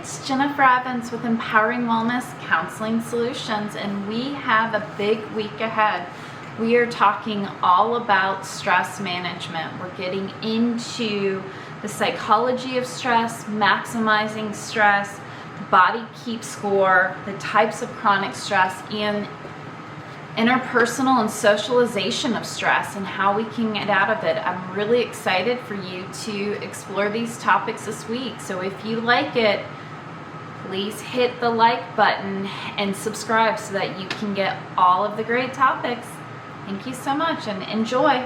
it's Jennifer Evans with Empowering Wellness Counseling Solutions, and we have a big week ahead. We are talking all about stress management. We're getting into the psychology of stress, maximizing stress, body keep score, the types of chronic stress, and interpersonal and socialization of stress and how we can get out of it. I'm really excited for you to explore these topics this week. So if you like it, please hit the like button and subscribe so that you can get all of the great topics. Thank you so much and enjoy.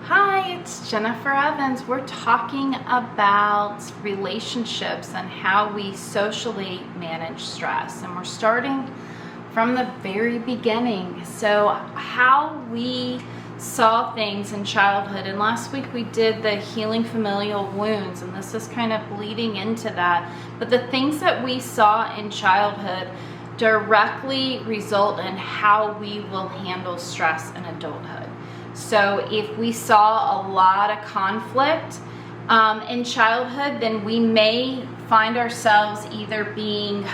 Hi, it's Jennifer Evans. We're talking about relationships and how we socially manage stress. And we're starting from the very beginning. So how we saw things in childhood. And last week we did the healing familial wounds, and this is kind of bleeding into that. But the things that we saw in childhood directly result in how we will handle stress in adulthood. So if we saw a lot of conflict in childhood, then we may find ourselves either being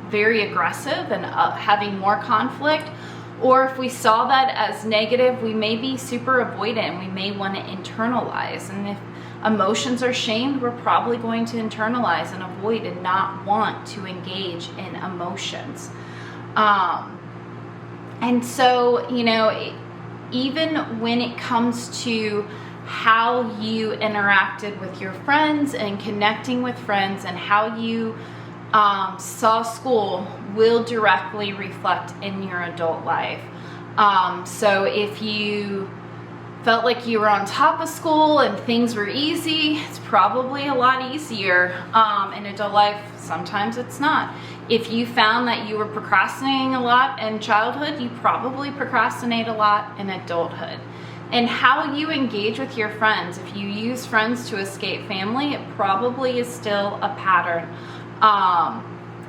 very aggressive and having more conflict, or if we saw that as negative, we may be super avoidant and we may want to internalize. And if emotions are shamed, we're probably going to internalize and avoid and not want to engage in emotions. And so, even when it comes to how you interacted with your friends and connecting with friends and how you saw school will directly reflect in your adult life. So if you felt like you were on top of school and things were easy, it's probably a lot easier in adult life. Sometimes it's not. If you found that you were procrastinating a lot in childhood, you probably procrastinate a lot in adulthood. And how you engage with your friends, if you use friends to escape family, it probably is still a pattern.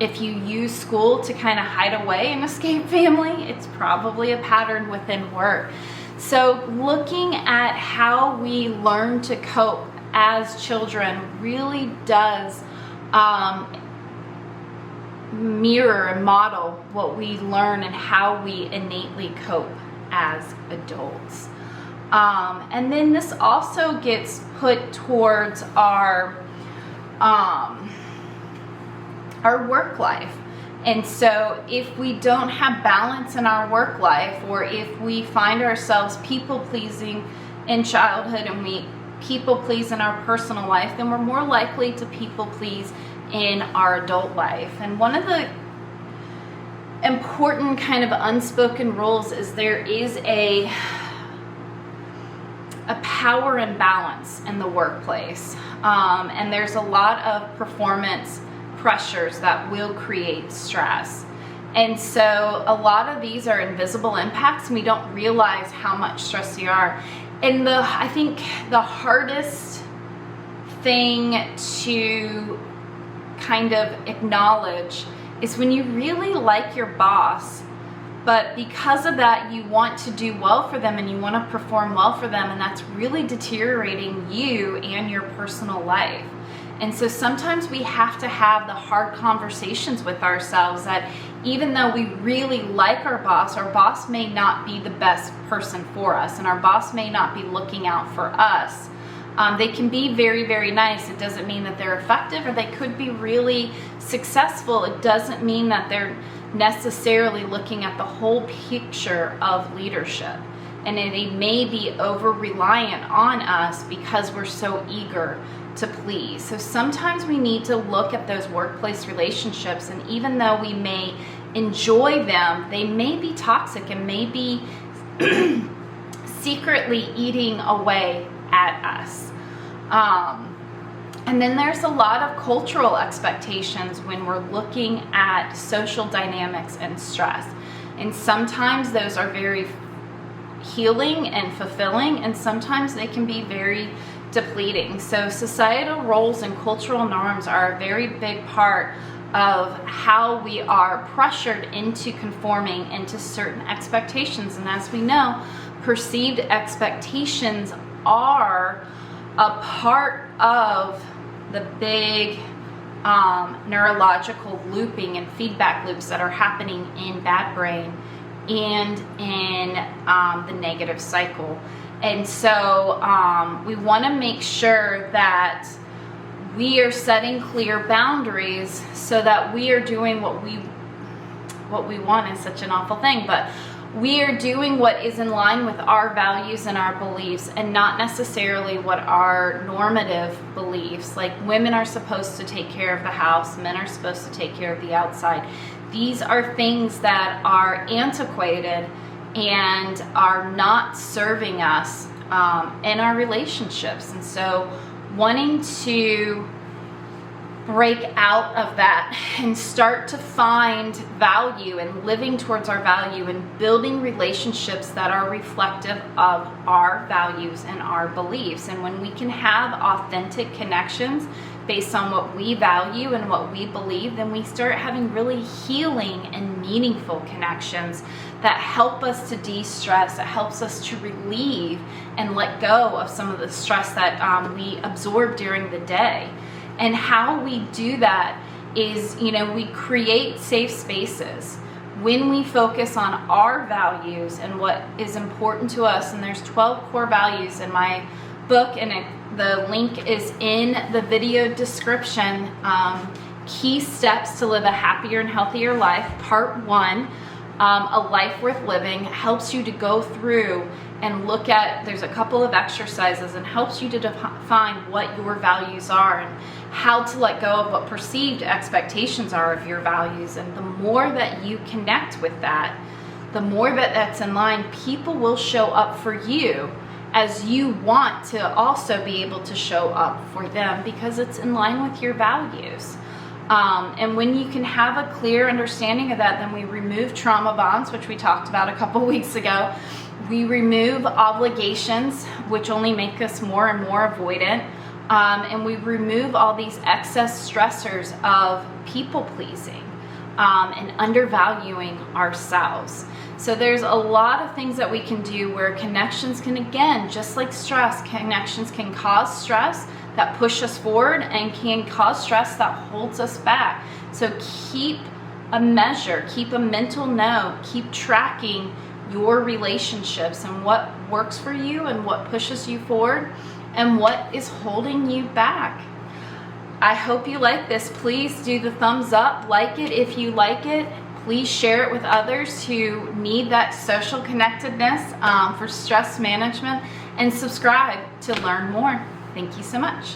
If you use school to kind of hide away and escape family, it's probably a pattern within work. So looking at how we learn to cope as children really does mirror and model what we learn and how we innately cope as adults. And then this also gets put towards our work life. And so if we don't have balance in our work life, or if we find ourselves people pleasing in childhood and we people please in our personal life, then we're more likely to people please in our adult life. And one of the important kind of unspoken rules is there is a power imbalance in the workplace. And there's a lot of performance pressures that will create stress. And so a lot of these are invisible impacts and we don't realize how much stress they are. And I think the hardest thing to kind of acknowledge is when you really like your boss, but because of that you want to do well for them and you want to perform well for them, and that's really deteriorating you and your personal life. And so sometimes we have to have the hard conversations with ourselves that even though we really like our boss may not be the best person for us, and our boss may not be looking out for us. They can be very, very nice. It doesn't mean that they're effective, or they could be really successful. It doesn't mean that they're necessarily looking at the whole picture of leadership. And they may be over-reliant on us because we're so eager to please. So sometimes we need to look at those workplace relationships, and even though we may enjoy them, they may be toxic and may be secretly eating away at us. And then there's a lot of cultural expectations when we're looking at social dynamics and stress. And sometimes those are very healing and fulfilling, and sometimes they can be very depleting. So societal roles and cultural norms are a very big part of how we are pressured into conforming into certain expectations. And as we know, perceived expectations are a part of the big neurological looping and feedback loops that are happening in bad brain and in the negative cycle. And so we want to make sure that we are setting clear boundaries so that we are doing what we want is such an awful thing, but we are doing what is in line with our values and our beliefs, and not necessarily what our normative beliefs. Like, women are supposed to take care of the house, men are supposed to take care of the outside. These are things that are antiquated and are not serving us in our relationships. And so wanting to break out of that and start to find value and living towards our value and building relationships that are reflective of our values and our beliefs. And when we can have authentic connections based on what we value and what we believe, then we start having really healing and meaningful connections that help us to de-stress, that helps us to relieve and let go of some of the stress that we absorb during the day. And how we do that is, we create safe spaces when we focus on our values and what is important to us. And there's 12 core values in my book, and the link is in the video description. Key steps to live a happier and healthier life, part 1. A life worth living helps you to go through and look at, there's a couple of exercises, and helps you to define what your values are and how to let go of what perceived expectations are of your values. And the more that you connect with that, the more that that's in line, people will show up for you as you want to also be able to show up for them, because it's in line with your values. And when you can have a clear understanding of that, then we remove trauma bonds, which we talked about a couple weeks ago. We remove obligations, which only make us more and more avoidant. And we remove all these excess stressors of people pleasing and undervaluing ourselves. So there's a lot of things that we can do where connections can, again, just like stress, connections can cause stress that push us forward and can cause stress that holds us back. So keep a measure, keep a mental note, keep tracking your relationships and what works for you and what pushes you forward and what is holding you back. I hope you like this. Please do the thumbs up, like it if you like it. Please share it with others who need that social connectedness for stress management, and subscribe to learn more. Thank you so much.